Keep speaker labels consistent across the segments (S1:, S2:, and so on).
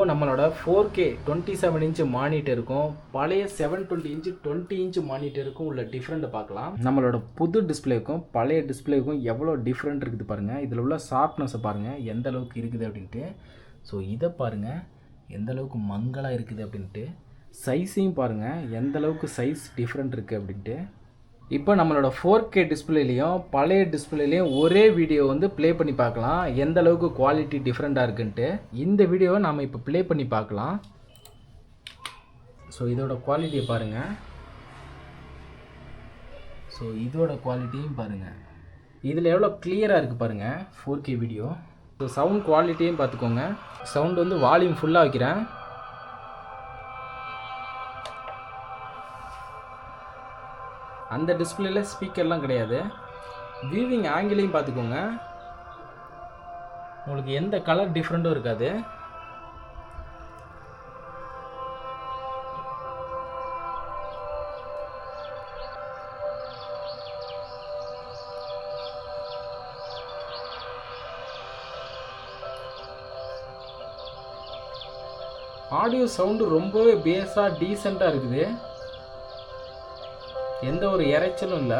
S1: இப்போது நம்மளோட 4K 27 inch மானிட்டருக்கும் பழைய 720 இன்ச் 20 இன்ச் மானிட்டருக்கும் உள்ள டிஃப்ரெண்ட்டை பார்க்கலாம். நம்மளோட புது டிஸ்பிளேக்கும் பழைய டிஸ்பிளேக்கும் எவ்வளோ டிஃப்ரெண்ட் இருக்குது பாருங்கள். இதில் உள்ள ஷார்ப்னஸை பாருங்கள் எந்த அளவுக்கு இருக்குது அப்படின்ட்டு. ஸோ இதை பாருங்கள் எந்த அளவுக்கு மங்கலாக இருக்குது அப்படின்ட்டு. சைஸையும் பாருங்கள் எந்த அளவுக்கு சைஸ் டிஃப்ரெண்ட் இருக்குது அப்படின்ட்டு. இப்போ நம்மளோட 4K டிஸ்பிளேலையும் பழைய டிஸ்பிளேலையும் ஒரே வீடியோ வந்து ப்ளே பண்ணி பார்க்கலாம் எந்த அளவுக்கு குவாலிட்டி டிஃப்ரெண்ட்டாக இருக்குன்ட்டு. இந்த வீடியோவை நம்ம இப்போ ப்ளே பண்ணி பார்க்கலாம். ஸோ இதோட குவாலிட்டியை பாருங்கள். ஸோ இதோட குவாலிட்டியும் பாருங்கள். இதில் எவ்வளோ கிளியராக இருக்குது பாருங்கள் 4K வீடியோ. ஸோ சவுண்ட் குவாலிட்டியும் பார்த்துக்கோங்க. சவுண்ட் வந்து வால்யூம் ஃபுல்லாக வைக்கிறேன். அந்த டிஸ்பிளேல ஸ்பீக்கர்லாம் கிடையாது. வியூவிங் ஆங்கிளையும் பார்த்துக்கோங்க. உங்களுக்கு எந்த கலர் டிஃப்ரெண்ட்டும் இருக்காது. ஆடியோ சவுண்டு ரொம்பவே பேஸாக டீசெண்டாக இருக்குது. எந்த ஒரு இறைச்சலும் இல்லை.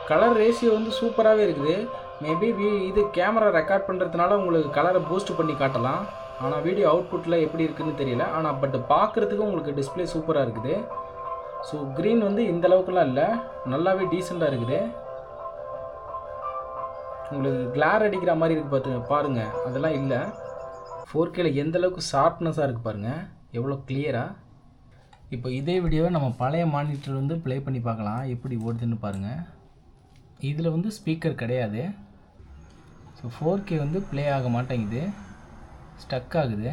S1: கலர் ரேஷியோ வந்து சூப்பராகவே இருக்குது. மேபி இது கேமரா ரெக்கார்ட் பண்ணுறதுனால உங்களுக்கு கலரை பூஸ்ட் பண்ணி காட்டலாம். ஆனால் வீடியோ அவுட்புட்டில் எப்படி இருக்குதுன்னு தெரியல. ஆனால் பட் பார்க்குறதுக்கு உங்களுக்கு டிஸ்பிளே சூப்பராக இருக்குது. ஸோ க்ரீன் வந்து இந்த அளவுக்குலாம் இல்லை, நல்லாவே டீசெண்டாக இருக்குது. உங்களுக்கு கிளார் அடிக்கிற மாதிரி இருக்குது பாருங்கள், அதெல்லாம் இல்லை. 4Kல எந்த அளவுக்கு ஷார்ப்னஸாக இருக்குது பாருங்கள், எவ்வளோ கிளியராக. இப்போ இதே வீடியோவை நம்ம பழைய மானிட்டர் வந்து ப்ளே பண்ணி பார்க்கலாம் எப்படி ஓடுதுன்னு பாருங்கள். இதில் வந்து ஸ்பீக்கர் கிடையாது. ஸோ 4K வந்து ப்ளே ஆக மாட்டேங்குது, ஸ்டக் ஆகுது.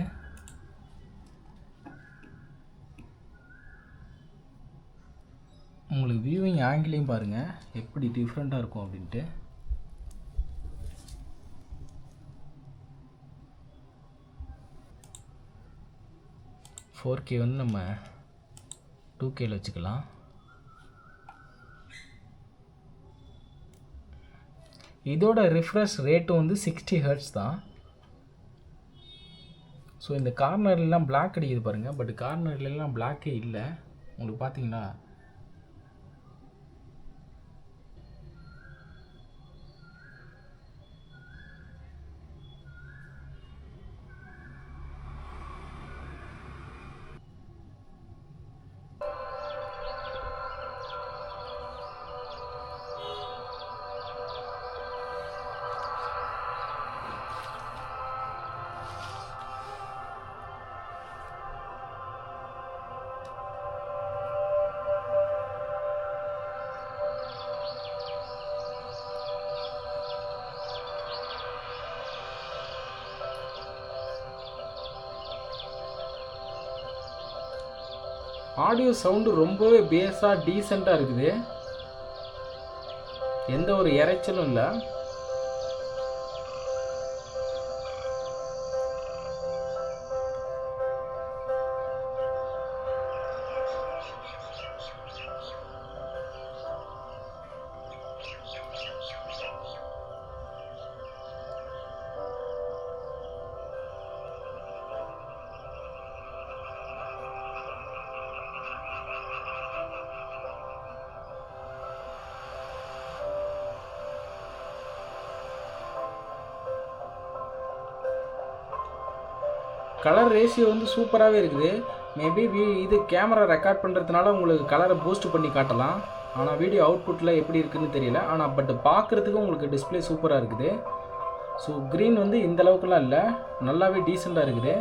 S1: உங்களுக்கு வியூவிங் ஆங்கிளையும் பாருங்கள் எப்படி டிஃப்ரெண்ட்டாக இருக்கும் அப்படின்ட்டு. ஃபோர் கே வந்து நம்ம 2Kல வச்சுக்கலாம். இதோட ரிஃப்ரெஷ் ரேட்டும் வந்து 60 Hz தான். ஸோ இந்த கார்னர்லாம் பிளாக் அடிக்குது பாருங்கள். பட் கார்னர்லாம் பிளாக்கே இல்லை. உங்களுக்கு பார்த்தீங்களா? ஆடியோ சவுண்டு ரொம்பவே பேஸாக டீசெண்டாக இருக்குது. எந்த ஒரு இறைச்சலும் இல்லை. கலர் ரேஷியோ வந்து சூப்பராகவே இருக்குது. மேபி இது கேமரா ரெக்கார்ட் பண்ணுறதுனால உங்களுக்கு கலரை பூஸ்ட் பண்ணி காட்டலாம். ஆனால் வீடியோ அவுட்புட்டில் எப்படி இருக்குதுன்னு தெரியல. ஆனால் பட் பார்க்குறதுக்கு உங்களுக்கு டிஸ்பிளே சூப்பராக இருக்குது. ஸோ க்ரீன் வந்து இந்த அளவுக்குலாம் இல்லை, நல்லாவே டீசெண்டாக இருக்குது.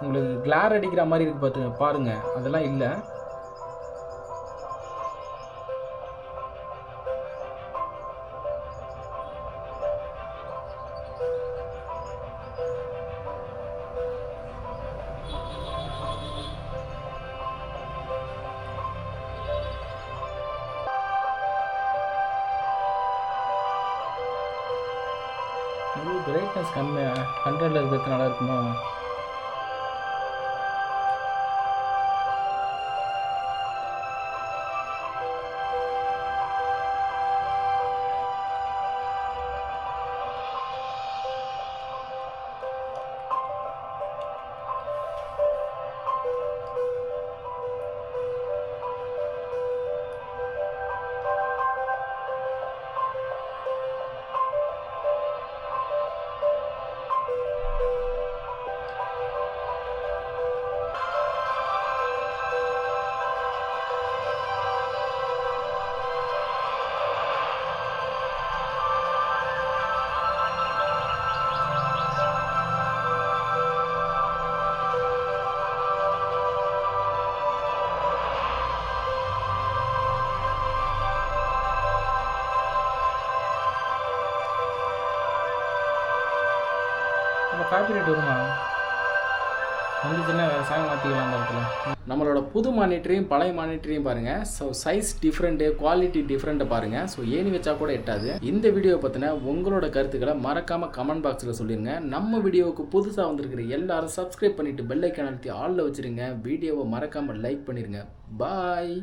S1: உங்களுக்கு கிளார் அடிக்கிற மாதிரி இருக்குது பாருங்கள், அதெல்லாம் இல்லை. பிரைட்னஸ் கம்மியாக கண்ட்ரோலில் இருக்கிறது நல்லா இருக்குமா? நம்ம காப்பிரைட் வருமா? வந்துச்சுன்னா வேறு சாங் மாற்றிக்கலாம் அந்த இடத்துல. நம்மளோட புது மானிட்டரையும் பழைய மானிட்டரையும் பாருங்கள். ஸோ சைஸ் டிஃப்ரெண்ட்டு, குவாலிட்டி டிஃப்ரெண்ட்டை பாருங்கள். ஸோ ஏணி வச்சா கூட எட்டாது. இந்த வீடியோ பற்றின உங்களோட கருத்துக்களை மறக்காமல் கமெண்ட் பாக்ஸில் சொல்லிடுங்க. நம்ம வீடியோவுக்கு புதுசாக வந்திருக்கிற எல்லாரும் சப்ஸ்கிரைப் பண்ணிவிட்டு பெல் ஐக்கான் அழுத்தி ஆலில் வச்சுருங்க. வீடியோவை மறக்காமல் லைக் பண்ணிடுங்க. பாய்.